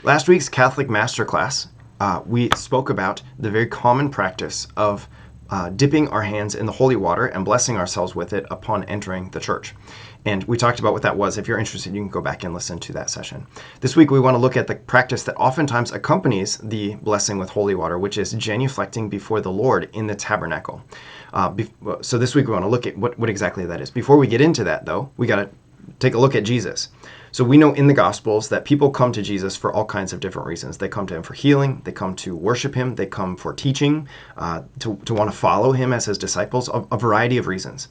Last week's Catholic Masterclass, we spoke about the very common practice of dipping our hands in the holy water and blessing ourselves with it upon entering the church. And we talked about what that was. If you're interested, you can go back and listen to that session. This week, we want to look at the practice that oftentimes accompanies the blessing with holy water, which is genuflecting before the Lord in the tabernacle. So this week, we want to look at what exactly that is. Before we get into that, though, we got to take a look at Jesus. So we know in the Gospels that people come to Jesus for all kinds of different reasons. They come to him for healing, they come to worship him, they come for teaching, to want to follow him as his disciples, a variety of reasons.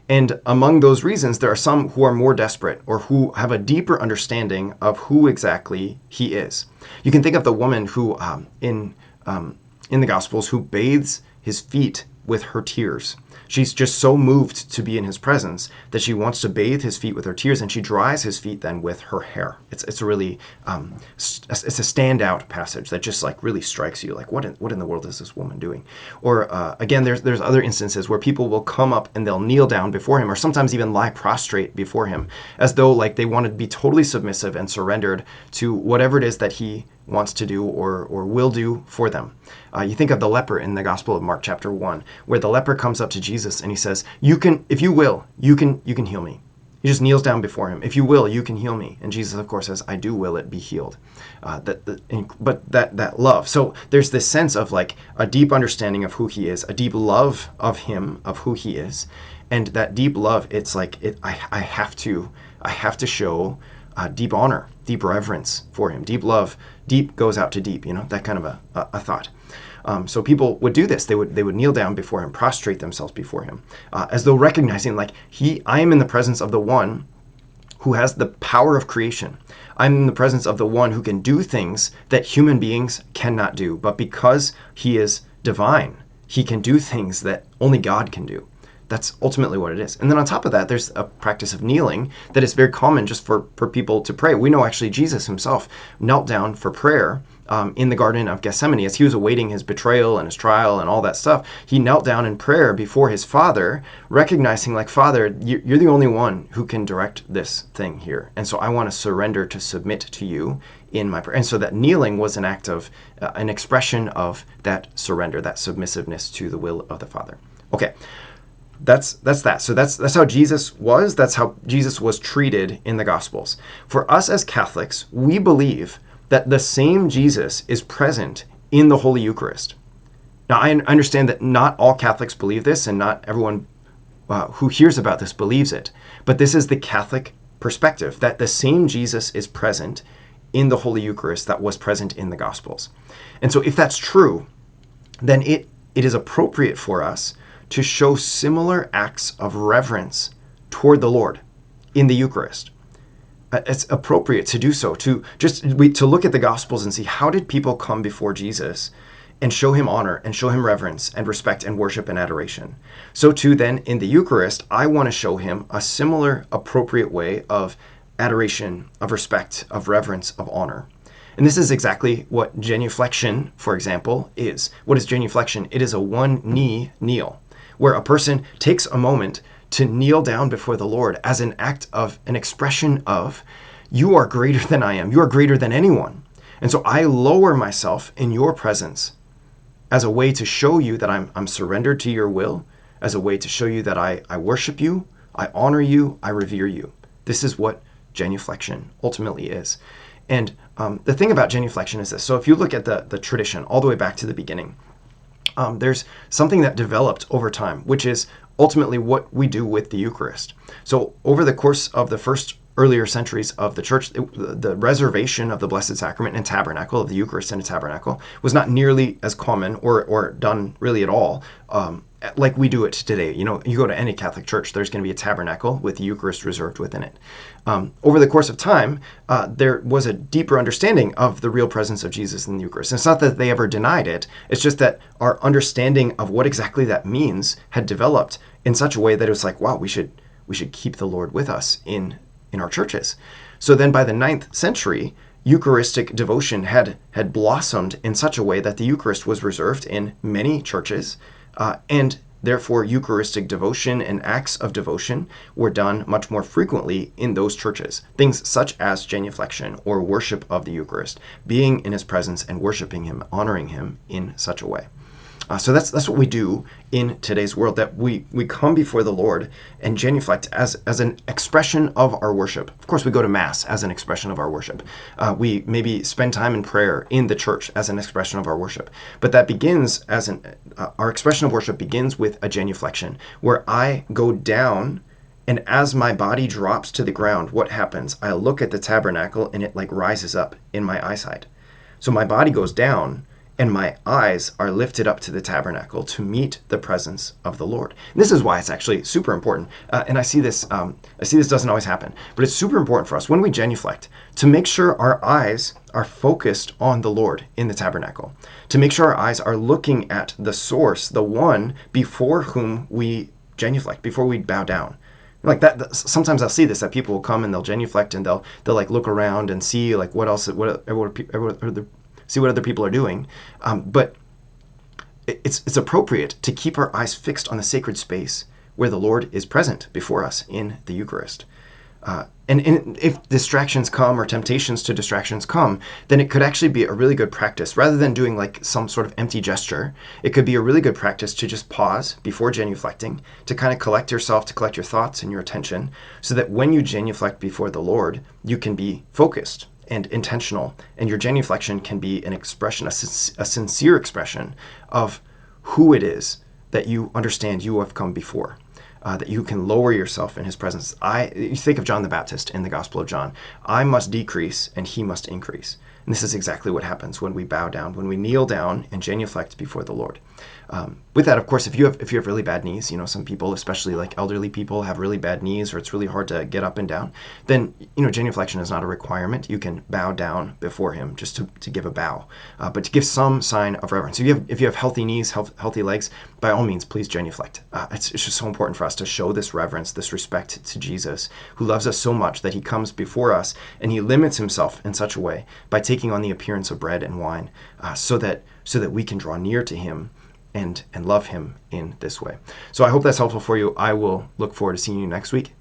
And among those reasons, there are some who are more desperate or who have a deeper understanding of who exactly he is. You can think of the woman who, in the Gospels, who bathes his feet with her tears. She's just so moved to be in his presence that she wants to bathe his feet with her tears, and she dries his feet then with her hair. It's a really it's a standout passage that just like really strikes you, like what in the world is this woman doing? Or again, there's other instances where people will come up and they'll kneel down before him, or sometimes even lie prostrate before him, as though like they want to be totally submissive and surrendered to whatever it is that he wants to do or will do for them. You think of the leper in the Gospel of Mark chapter 1, where the leper comes up to Jesus and he says, "You can, if you will, you can heal me." He just kneels down before him. "If you will, you can heal me." And Jesus, of course, says, "I do will it be healed." But that love. So there's this sense of like a deep understanding of who he is, a deep love of him, of who he is, and that deep love. It's like I have to show deep honor, deep reverence for him, deep love. Deep goes out to deep, that kind of a thought. So people would do this. They would kneel down before him, prostrate themselves before him, as though recognizing like I am in the presence of the one who has the power of creation. I'm in the presence of the one who can do things that human beings cannot do. But because he is divine, he can do things that only God can do. That's ultimately what it is. And then on top of that, there's a practice of kneeling that is very common just for people to pray. We know actually Jesus himself knelt down for prayer in the Garden of Gethsemane as he was awaiting his betrayal and his trial and all that stuff. He knelt down in prayer before his Father, recognizing like, "Father, you're the only one who can direct this thing here. And so I want to surrender to submit to you in my prayer." And so that kneeling was an act of, an expression of that surrender, that submissiveness to the will of the Father. Okay. That's that. So that's how Jesus was. That's how Jesus was treated in the Gospels. For us as Catholics, we believe that the same Jesus is present in the Holy Eucharist. Now, I understand that not all Catholics believe this, and not everyone who hears about this believes it. But this is the Catholic perspective, that the same Jesus is present in the Holy Eucharist that was present in the Gospels. And so if that's true, then it is appropriate for us to show similar acts of reverence toward the Lord in the Eucharist. It's appropriate to do so, to look at the Gospels and see how did people come before Jesus and show him honor and show him reverence and respect and worship and adoration. So too then in the Eucharist, I want to show him a similar appropriate way of adoration, of respect, of reverence, of honor. And this is exactly what genuflection, for example, is. What is genuflection? It is a one-knee kneel, where a person takes a moment to kneel down before the Lord as an act of, an expression of, you are greater than I am. You are greater than anyone. And so I lower myself in your presence as a way to show you that I'm surrendered to your will, as a way to show you that I worship you, I honor you, I revere you. This is what genuflection ultimately is. And the thing about genuflection is this. So if you look at the tradition all the way back to the beginning, there's something that developed over time, which is ultimately what we do with the Eucharist. So over the course of the first earlier centuries of the church, the reservation of the Blessed Sacrament and tabernacle, of the Eucharist in a tabernacle, was not nearly as common or done really at all like we do it today. You go to any Catholic church, there's going to be a tabernacle with the Eucharist reserved within it. Over the course of time, there was a deeper understanding of the real presence of Jesus in the Eucharist. And it's not that they ever denied it. It's just that our understanding of what exactly that means had developed in such a way that it was like, wow, we should keep the Lord with us in our churches. So then by the 9th century, Eucharistic devotion had blossomed in such a way that the Eucharist was reserved in many churches, and Therefore, Eucharistic devotion and acts of devotion were done much more frequently in those churches. Things such as genuflection or worship of the Eucharist, being in his presence and worshiping him, honoring him in such a way. So that's what we do in today's world, that we come before the Lord and genuflect as an expression of our worship. Of course, we go to Mass as an expression of our worship. We maybe spend time in prayer in the church as an expression of our worship. But that begins as our expression of worship begins with a genuflection, where I go down, and as my body drops to the ground, what happens? I look at the tabernacle and it like rises up in my eyesight. So my body goes down, and my eyes are lifted up to the tabernacle to meet the presence of the Lord. And this is why it's actually super important. And I see this doesn't always happen, but it's super important for us when we genuflect to make sure our eyes are focused on the Lord in the tabernacle, to make sure our eyes are looking at the source, the one before whom we genuflect, before we bow down. Like that, sometimes I'll see this, that people will come and they'll genuflect and they'll like look around and see like see what other people are doing. But it's appropriate to keep our eyes fixed on the sacred space where the Lord is present before us in the Eucharist. And if distractions come or temptations to distractions come, then it could actually be a really good practice. Rather than doing like some sort of empty gesture, it could be a really good practice to just pause before genuflecting, to kind of collect yourself, to collect your thoughts and your attention, so that when you genuflect before the Lord, you can be focused and intentional, and your genuflection can be an expression, a sincere expression of who it is that you understand you have come before, that you can lower yourself in his presence. You think of John the Baptist in the Gospel of John. I must decrease and he must increase. And this is exactly what happens when we bow down, when we kneel down and genuflect before the Lord. With that, of course, if you have really bad knees, some people, especially like elderly people, have really bad knees, or it's really hard to get up and down, then genuflection is not a requirement. You can bow down before him just to give a bow, but to give some sign of reverence. If you have healthy knees, healthy legs, by all means, please genuflect. It's just so important for us to show this reverence, this respect to Jesus, who loves us so much that he comes before us and he limits himself in such a way by taking on the appearance of bread and wine, so that we can draw near to him and love him in this way. So I hope that's helpful for you. I will look forward to seeing you next week.